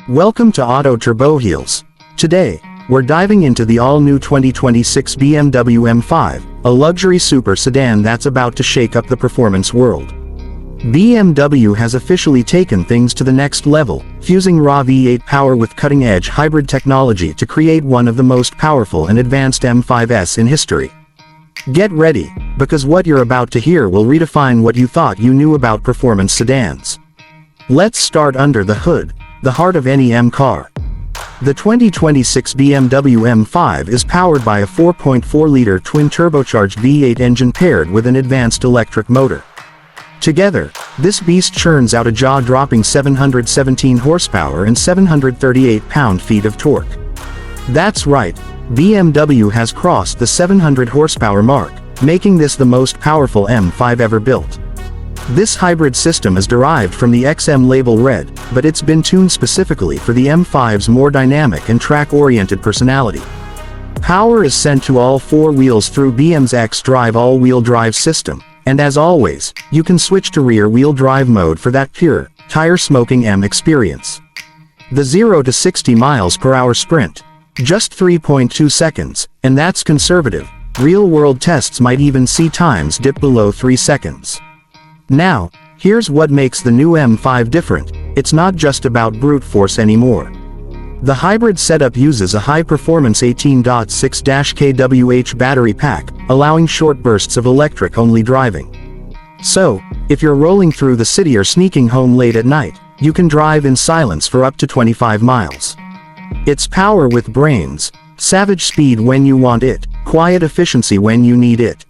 Welcome to Auto Turbo Heels. Today, we're diving into the all-new 2026 BMW M5, a luxury super sedan that's about to shake up the performance world. BMW has officially taken things to the next level, fusing raw V8 power with cutting-edge hybrid technology to create one of the most powerful and advanced M5s in history. Get ready, because what you're about to hear will redefine what you thought you knew about performance sedans. Let's start under the hood, the heart of any M car. The 2026 BMW M5 is powered by a 4.4-liter twin-turbocharged V8 engine paired with an advanced electric motor. Together, this beast churns out a jaw-dropping 717 horsepower and 738 pound-feet of torque. That's right, BMW has crossed the 700 horsepower mark, making this the most powerful M5 ever built. This hybrid system is derived from the XM label red, but it's been tuned specifically for the M5's more dynamic and track-oriented personality. Power is sent to all four wheels through BM's xDrive all-wheel drive system, and as always, you can switch to rear-wheel drive mode for that pure, tire-smoking M experience. The 0 to 60 miles per hour sprint, just 3.2 seconds, and that's conservative. Real-world tests might even see times dip below 3 seconds. Now, here's what makes the new M5 different: it's not just about brute force anymore. The hybrid setup uses a high-performance 18.6 kWh battery pack, allowing short bursts of electric-only driving. So, if you're rolling through the city or sneaking home late at night, you can drive in silence for up to 25 miles. It's power with brains, savage speed when you want it, quiet efficiency when you need it.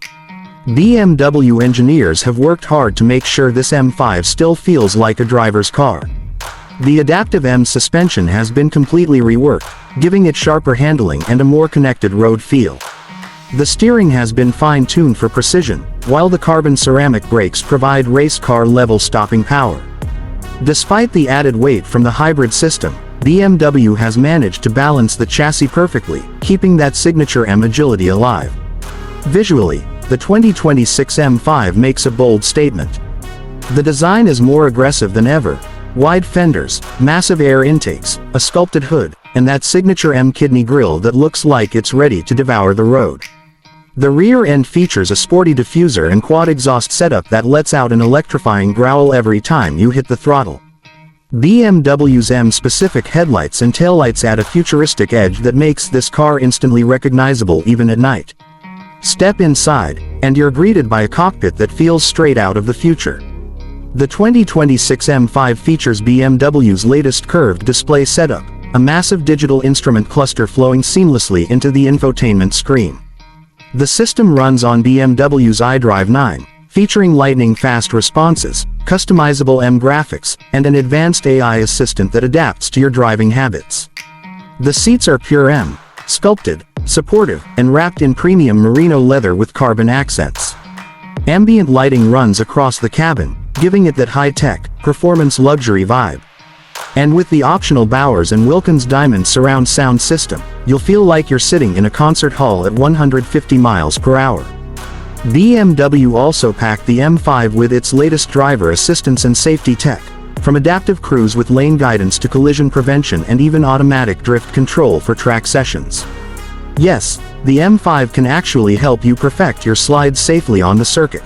BMW engineers have worked hard to make sure this M5 still feels like a driver's car. The adaptive M suspension has been completely reworked, giving it sharper handling and a more connected road feel. The steering has been fine-tuned for precision, while the carbon ceramic brakes provide race car-level stopping power. Despite the added weight from the hybrid system, BMW has managed to balance the chassis perfectly, keeping that signature M agility alive. Visually, the 2026 M5 makes a bold statement. The design is more aggressive than ever. Wide fenders, massive air intakes, a sculpted hood, and that signature M kidney grille that looks like it's ready to devour the road. The rear end features a sporty diffuser and quad exhaust setup that lets out an electrifying growl every time you hit the throttle. BMW's M-specific headlights and taillights add a futuristic edge that makes this car instantly recognizable even at night. Step inside, and you're greeted by a cockpit that feels straight out of the future. The 2026 M5 features BMW's latest curved display setup, a massive digital instrument cluster flowing seamlessly into the infotainment screen. The system runs on BMW's iDrive 9, featuring lightning-fast responses, customizable M graphics, and an advanced AI assistant that adapts to your driving habits. The seats are pure M, sculpted, supportive, and wrapped in premium merino leather with carbon accents. Ambient lighting runs across the cabin, giving it that high-tech, performance luxury vibe. And with the optional Bowers & Wilkins Diamond surround sound system, you'll feel like you're sitting in a concert hall at 150 miles per hour. BMW also packed the M5 with its latest driver assistance and safety tech, from adaptive cruise with lane guidance to collision prevention and even automatic drift control for track sessions. Yes, the M5 can actually help you perfect your slides safely on the circuit.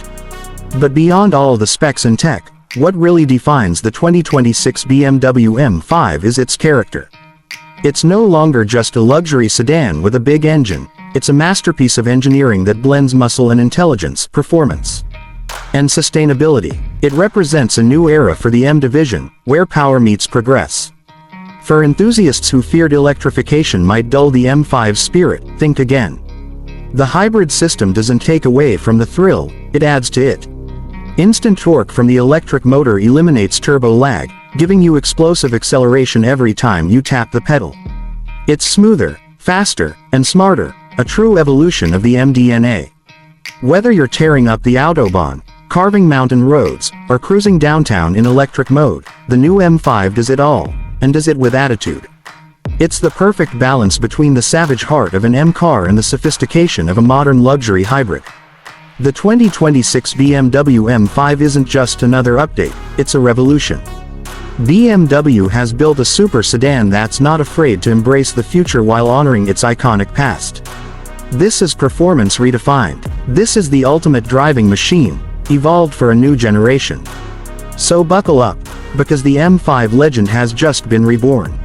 But beyond all the specs and tech, what really defines the 2026 BMW M5 is its character. It's no longer just a luxury sedan with a big engine, it's a masterpiece of engineering that blends muscle and intelligence, performance, and sustainability. It represents a new era for the M division, where power meets progress. For enthusiasts who feared electrification might dull the M5's spirit, think again. The hybrid system doesn't take away from the thrill, it adds to it. Instant torque from the electric motor eliminates turbo lag, giving you explosive acceleration every time you tap the pedal. It's smoother, faster, and smarter, a true evolution of the M DNA. Whether you're tearing up the Autobahn, carving mountain roads, or cruising downtown in electric mode, the new M5 does it all, and does it with attitude. It's the perfect balance between the savage heart of an M car and the sophistication of a modern luxury hybrid. The 2026 BMW M5 isn't just another update, it's a revolution. BMW has built a super sedan that's not afraid to embrace the future while honoring its iconic past. This is performance redefined. This is the ultimate driving machine, evolved for a new generation. So buckle up, because the M5 legend has just been reborn.